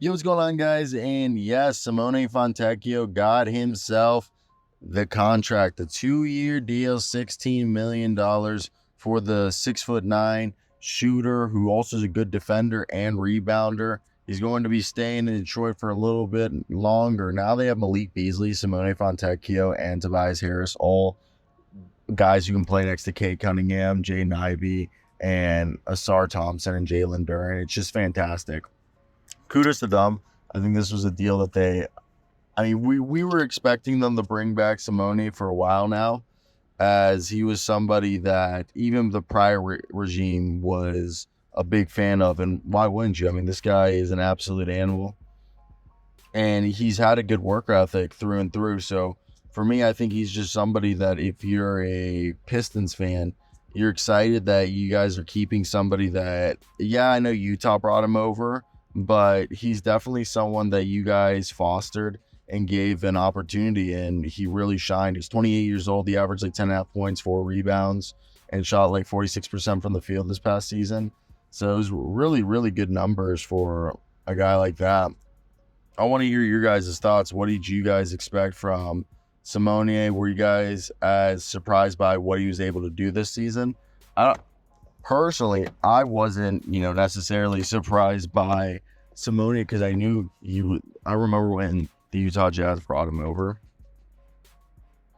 Yo, what's going on, guys? And yes, Simone Fontecchio got himself the contract, the 2-year deal, $16 million for the 6'9" shooter who also is a good defender and rebounder. He's going to be staying in Detroit for a little bit longer. Now they have Malik Beasley, Simone Fontecchio, and Tobias Harris, all guys who can play next to Kate Cunningham, Jay Ivey, and Asar Thompson and Jalen Duren. It's just fantastic. Kudos to them. I think this was a deal that we were expecting them to bring back Simone for a while now, as he was somebody that even the prior regime was a big fan of. And why wouldn't you? I mean, this guy is an absolute animal, and he's had a good work ethic through and through. So for me, I think he's just somebody that if you're a Pistons fan, you're excited that you guys are keeping somebody that, yeah, I know Utah brought him over, but he's definitely someone that you guys fostered and gave an opportunity, and he really shined. He's 28 years old. He averaged like 10.5 points, 4 rebounds, and shot like 46% from the field this past season. So it was really, really good numbers for a guy like that. I want to hear your guys' thoughts. What did you guys expect from Simone? Were you guys as surprised by what he was able to do this season? Personally, I wasn't, necessarily surprised by Simone because I knew I remember when the Utah Jazz brought him over,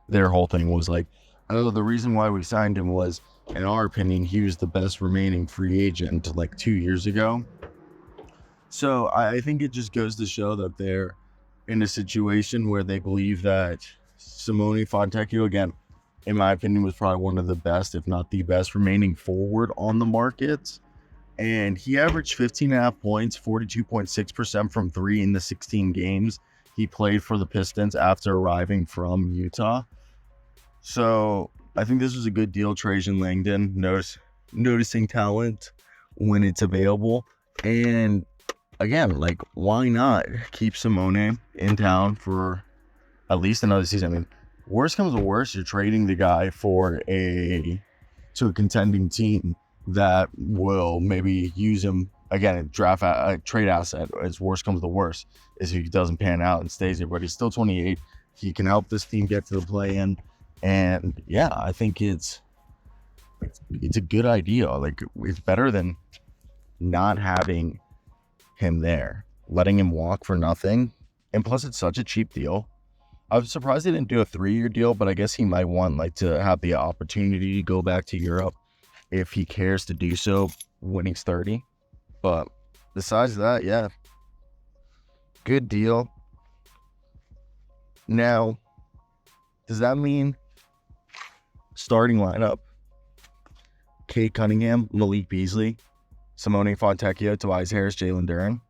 their whole thing was like, oh, the reason why we signed him was, in our opinion, he was the best remaining free agent like 2 years ago. So I think it just goes to show that they're in a situation where they believe that Simone Fontecchio, again, in my opinion, was probably one of the best, if not the best, remaining forward on the market. And he averaged 15.5 points, 42.6% from three in the 16 games he played for the Pistons after arriving from Utah. So I think this was a good deal. Trajan Langdon, noticing talent when it's available. And again, like, why not keep Simone in town for at least another season? I mean, worst comes to worst, you're trading the guy to a contending team that will maybe use him again, a trade asset. As worst comes to worst, is if he doesn't pan out and stays there. But he's still 28. He can help this team get to the play-in, and yeah, I think it's a good idea. Like, it's better than not having him there, letting him walk for nothing. And plus, it's such a cheap deal. I was surprised they didn't do a 3-year deal, but I guess he might want to have the opportunity to go back to Europe if he cares to do so when he's 30. But besides that, yeah, good deal. Now, does that mean starting lineup: Kate Cunningham, Malik Beasley, Simone Fontecchio, Tobias Harris, Jalen Duren,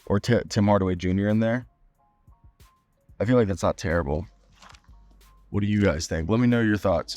or Tim Hardaway Jr. in there? I feel like that's not terrible. What do you guys think? Let me know your thoughts.